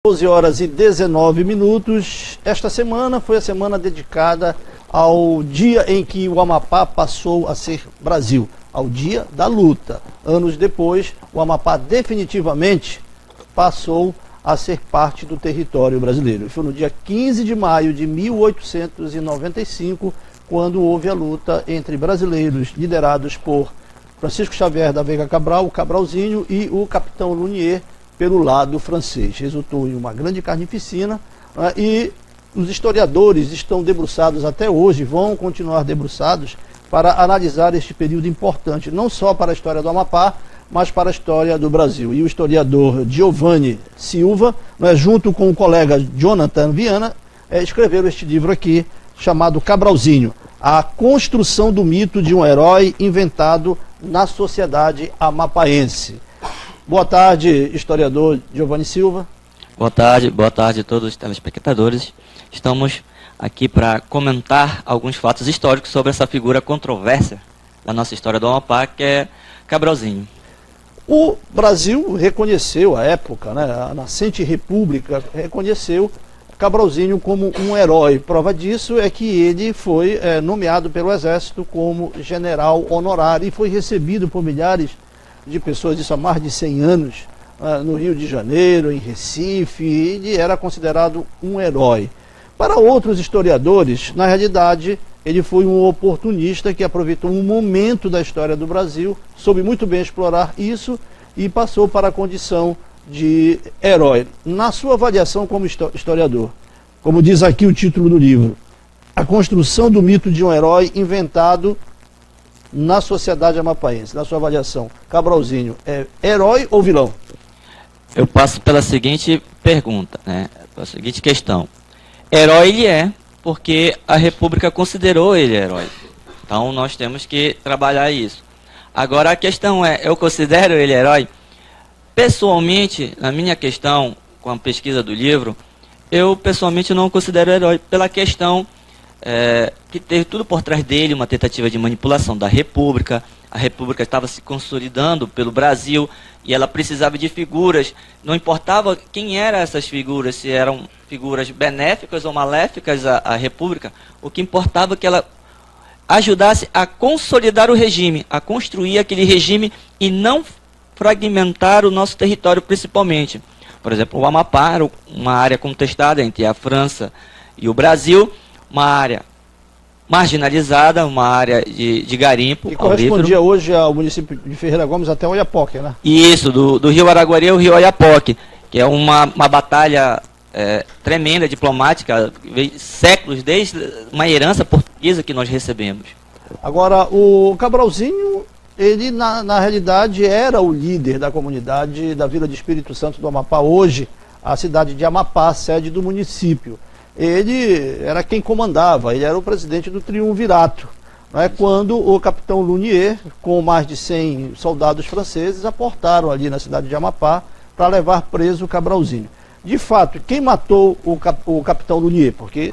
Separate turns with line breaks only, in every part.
12 horas e 19 minutos. Esta semana foi a semana dedicada ao dia em que o Amapá passou a ser Brasil, ao dia da luta. Anos depois, o Amapá definitivamente passou a ser parte do território brasileiro. Foi no dia 15 de maio de 1895, quando houve a luta entre brasileiros liderados por Francisco Xavier da Veiga Cabral, o Cabralzinho, e o capitão Lunier, pelo lado francês. Resultou em uma grande carnificina, e os historiadores estão debruçados até hoje, vão continuar debruçados para analisar este período importante, não só para a história do Amapá, mas para a história do Brasil. E o historiador Giovanni Silva, junto com o colega Jonathan Viana, escreveram este livro aqui, chamado Cabralzinho, a construção do mito de um herói inventado na sociedade amapaense. Boa tarde, historiador Giovanni Silva. Boa tarde a todos os telespectadores. Estamos aqui para comentar alguns fatos históricos sobre essa figura controversa da nossa história do Amapá, que é Cabralzinho. O Brasil reconheceu, à época, a nascente república reconheceu Cabralzinho como um herói. Prova disso é que ele foi nomeado pelo Exército como general honorário e foi recebido por milhares de pessoas, isso há mais de 100 anos, no Rio de Janeiro, em Recife, e ele era considerado um herói. Para outros historiadores, na realidade, ele foi um oportunista que aproveitou um momento da história do Brasil, soube muito bem explorar isso e passou para a condição de herói. Na sua avaliação como historiador, como diz aqui o título do livro, a construção do mito de um herói inventado na sociedade amapaense, na sua avaliação, Cabralzinho é herói ou vilão?
Eu passo pela seguinte pergunta, pela seguinte questão. Herói ele é, porque a República considerou ele herói. Então nós temos que trabalhar isso. Agora a questão é, eu considero ele herói? Pessoalmente, na minha questão, com a pesquisa do livro, eu pessoalmente não considero herói pela questão que teve tudo por trás dele, uma tentativa de manipulação da República. A República estava se consolidando pelo Brasil e ela precisava de figuras, não importava quem eram essas figuras, se eram figuras benéficas ou maléficas à República, o que importava é que ela ajudasse a consolidar o regime, a construir aquele regime e não fragmentar o nosso território principalmente. Por exemplo, o Amapá era uma área contestada entre a França e o Brasil, uma área marginalizada, uma área de garimpo.
E correspondia hoje ao município de Ferreira Gomes até Oiapoque, né?
Isso, do Rio Araguari ao Rio Oiapoque, que é uma batalha tremenda, diplomática, séculos, desde uma herança portuguesa que nós recebemos.
Agora, o Cabralzinho, ele na realidade era o líder da comunidade da Vila de Espírito Santo do Amapá, hoje a cidade de Amapá, sede do município. Ele era quem comandava, ele era o presidente do triunvirato, quando o capitão Lunier, com mais de 100 soldados franceses, aportaram ali na cidade de Amapá para levar preso o Cabralzinho. De fato, quem matou o capitão Lunier? Porque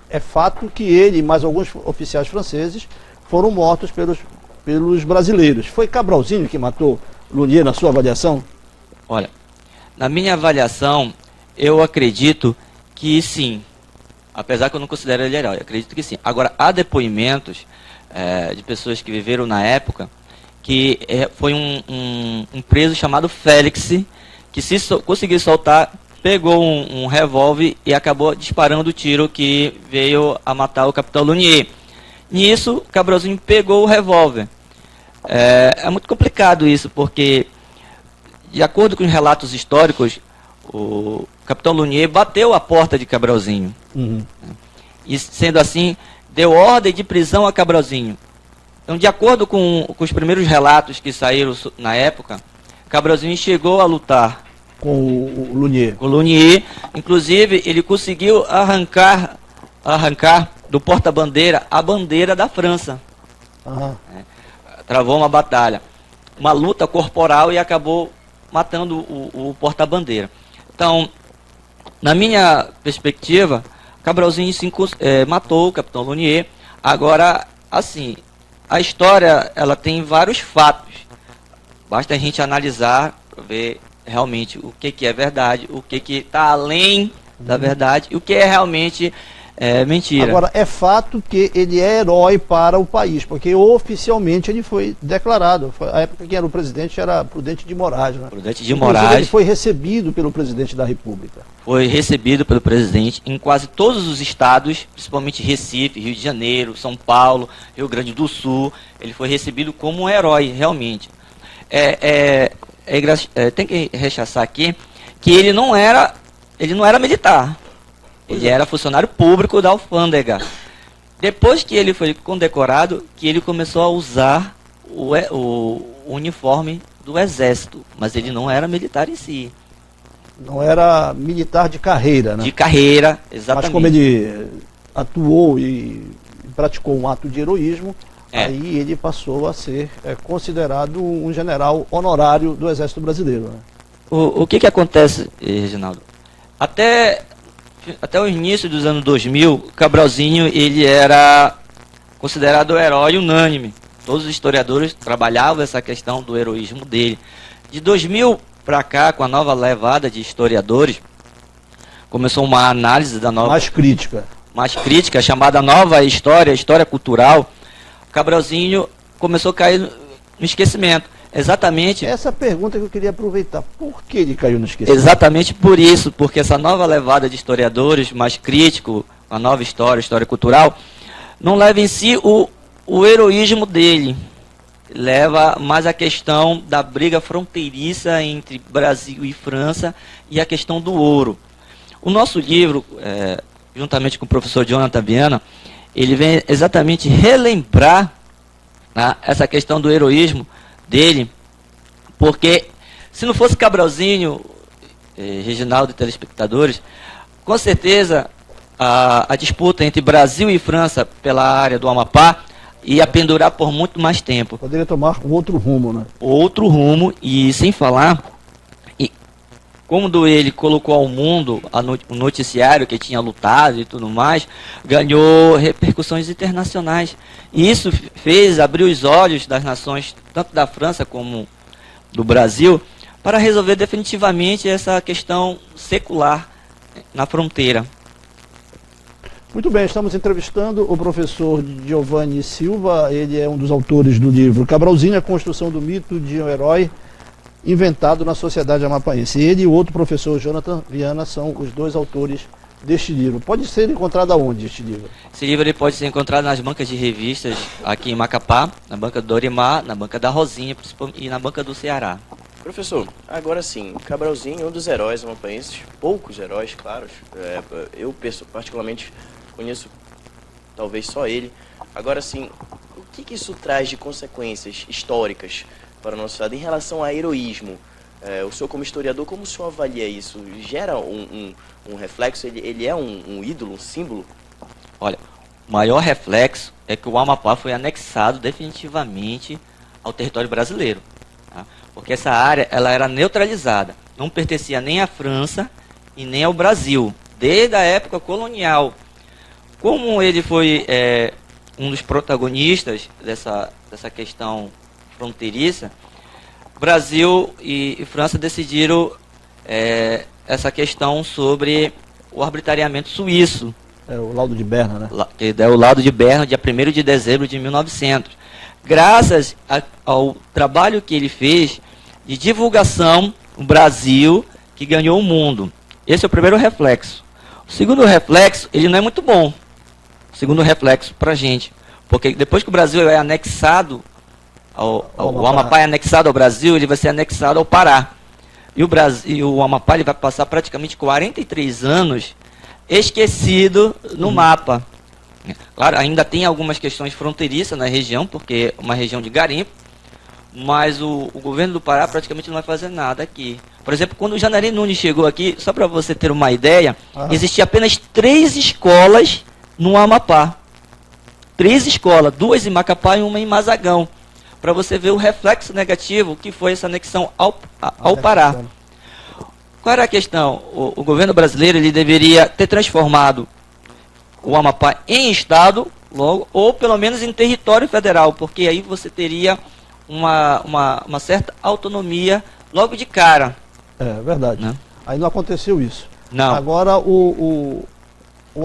é fato que ele e mais alguns oficiais franceses foram mortos pelos brasileiros. Foi Cabralzinho que matou Lunier, na sua avaliação?
Olha, na minha avaliação, eu acredito que sim. Apesar que eu não considero ele herói, acredito que sim. Agora, há depoimentos de pessoas que viveram na época, que foi um preso chamado Félix, que se conseguiu soltar, pegou um revólver e acabou disparando o tiro que veio a matar o capitão Lunier. Nisso, o Cabralzinho pegou o revólver. É muito complicado isso, porque, de acordo com os relatos históricos, o capitão Lunier bateu a porta de Cabralzinho.
Uhum.
E, sendo assim, deu ordem de prisão a Cabralzinho. Então, de acordo com os primeiros relatos que saíram na época, Cabralzinho chegou a lutar
com o Lunier.
Com o Lunier. Inclusive, ele conseguiu arrancar do porta-bandeira a bandeira da França.
Uhum.
Travou uma batalha, uma luta corporal, e acabou matando o porta-bandeira. Então, na minha perspectiva, Cabralzinho matou o capitão Lunier. Agora, assim, a história ela tem vários fatos. Basta a gente analisar para ver realmente o que é verdade, o que está além da verdade e o que é realmente mentira.
Agora, é fato que ele é herói para o país, porque oficialmente ele foi declarado. A época que era o presidente era Prudente de Moraes, né?
Prudente de
Inclusive,
Moraes
ele foi recebido pelo presidente da República.
foi recebido pelo presidente em quase todos os estados, principalmente Recife, Rio de Janeiro, São Paulo, Rio Grande do Sul. Ele foi recebido como um herói, realmente. Tem que rechaçar aqui que ele não era militar. Ele era funcionário público da alfândega. Depois que ele foi condecorado, que ele começou a usar o uniforme do exército, mas ele não era militar em si.
Não era militar de carreira, né?
De carreira, exatamente.
Mas como ele atuou e praticou um ato de heroísmo, aí ele passou a ser considerado um general honorário do Exército Brasileiro, né?
O que acontece, Reginaldo? Até o início dos anos 2000, Cabralzinho ele era considerado herói unânime. Todos os historiadores trabalhavam essa questão do heroísmo dele. De 2000 para cá, com a nova levada de historiadores, começou uma análise da nova... Mais crítica, chamada nova história cultural. Cabralzinho começou a cair no esquecimento. Exatamente.
Essa pergunta que eu queria aproveitar. Por que ele caiu no esquecimento?
Exatamente por isso, porque essa nova levada de historiadores mais crítico, a nova história cultural, não leva em si o heroísmo dele. Leva mais a questão da briga fronteiriça entre Brasil e França e a questão do ouro. O nosso livro, juntamente com o professor Jonathan Viana, ele vem exatamente relembrar, né, essa questão do heroísmo dele, porque se não fosse Cabralzinho, Reginaldo e telespectadores, com certeza a disputa entre Brasil e França pela área do Amapá ia pendurar por muito mais tempo.
Poderia tomar um outro rumo, né?
Outro rumo, e sem falar, quando ele colocou ao mundo o noticiário que tinha lutado e tudo mais, ganhou repercussões internacionais. E isso fez abrir os olhos das nações, tanto da França como do Brasil, para resolver definitivamente essa questão secular na fronteira.
Muito bem, estamos entrevistando o professor Giovanni Silva. Ele é um dos autores do livro Cabralzinho, a construção do mito de um herói inventado na sociedade amapaense. Ele e o outro professor Jonathan Viana são os dois autores deste livro. Pode ser encontrado aonde este livro?
Esse livro ele pode ser encontrado nas bancas de revistas aqui em Macapá, na banca do Dorimar, na banca da Rosinha e na banca do Ceará.
Professor, agora sim, Cabralzinho é um dos heróis amapaenses, poucos heróis, claro. Eu particularmente conheço talvez só ele. Agora sim, o que isso traz de consequências históricas para o nosso estado em relação a heroísmo? O senhor como historiador, como o senhor avalia isso? Gera um reflexo? Ele é um ídolo, um símbolo?
Olha, o maior reflexo é que o Amapá foi anexado definitivamente ao território brasileiro. Tá? Porque essa área ela era neutralizada, não pertencia nem à França e nem ao Brasil, desde a época colonial. Como ele foi um dos protagonistas dessa questão fronteiriça, Brasil e França decidiram essa questão sobre o arbitrariamento suíço.
O laudo de Berna, né?
Que é o laudo de Berna, dia 1º de dezembro de 1900. Graças ao trabalho que ele fez de divulgação no Brasil, que ganhou o mundo. Esse é o primeiro reflexo. O segundo reflexo, ele não é muito bom. O segundo reflexo para a gente. Porque depois que o Brasil é anexado, o Amapá é anexado ao Brasil, ele vai ser anexado ao Pará. E o Amapá ele vai passar praticamente 43 anos esquecido no mapa. Claro, ainda tem algumas questões fronteiriças na região, porque é uma região de garimpo, mas o governo do Pará praticamente não vai fazer nada aqui. Por exemplo, quando o Janari Nunes chegou aqui, só para você ter uma ideia, existia apenas 3 escolas no Amapá. 3 escolas, 2 em Macapá e uma em Mazagão. Para você ver o reflexo negativo que foi essa anexão ao Pará. Qual era a questão? O governo brasileiro ele deveria ter transformado o Amapá em estado, logo, ou pelo menos em território federal, porque aí você teria uma certa autonomia logo de cara.
É verdade.
Né?
Aí não aconteceu isso.
Não.
Agora o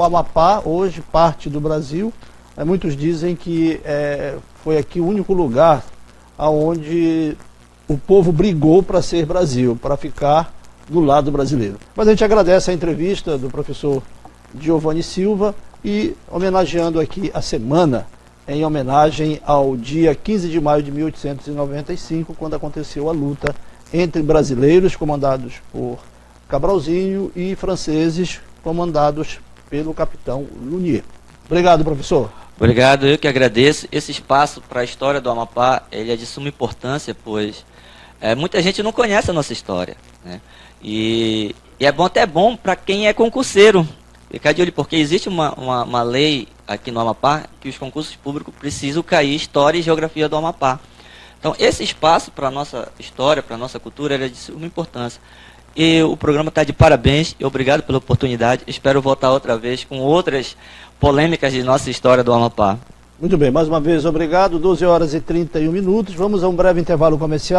Amapá, hoje, parte do Brasil. Muitos dizem que foi aqui o único lugar onde o povo brigou para ser Brasil, para ficar do lado brasileiro. Mas a gente agradece a entrevista do professor Giovanni Silva e homenageando aqui a semana, em homenagem ao dia 15 de maio de 1895, quando aconteceu a luta entre brasileiros, comandados por Cabralzinho, e franceses, comandados pelo capitão Lunier. Obrigado, professor.
Obrigado, eu que agradeço. Esse espaço para a história do Amapá, ele é de suma importância, pois muita gente não conhece a nossa história, né? E é até bom para quem é concurseiro, ficar de olho, porque existe uma lei aqui no Amapá que os concursos públicos precisam cair História e Geografia do Amapá. Então, esse espaço para a nossa história, para a nossa cultura, ele é de suma importância. E o programa está de parabéns e obrigado pela oportunidade. Espero voltar outra vez com outras polêmicas de nossa história do Amapá.
Muito bem, mais uma vez obrigado. 12 horas e 31 minutos. Vamos a um breve intervalo comercial.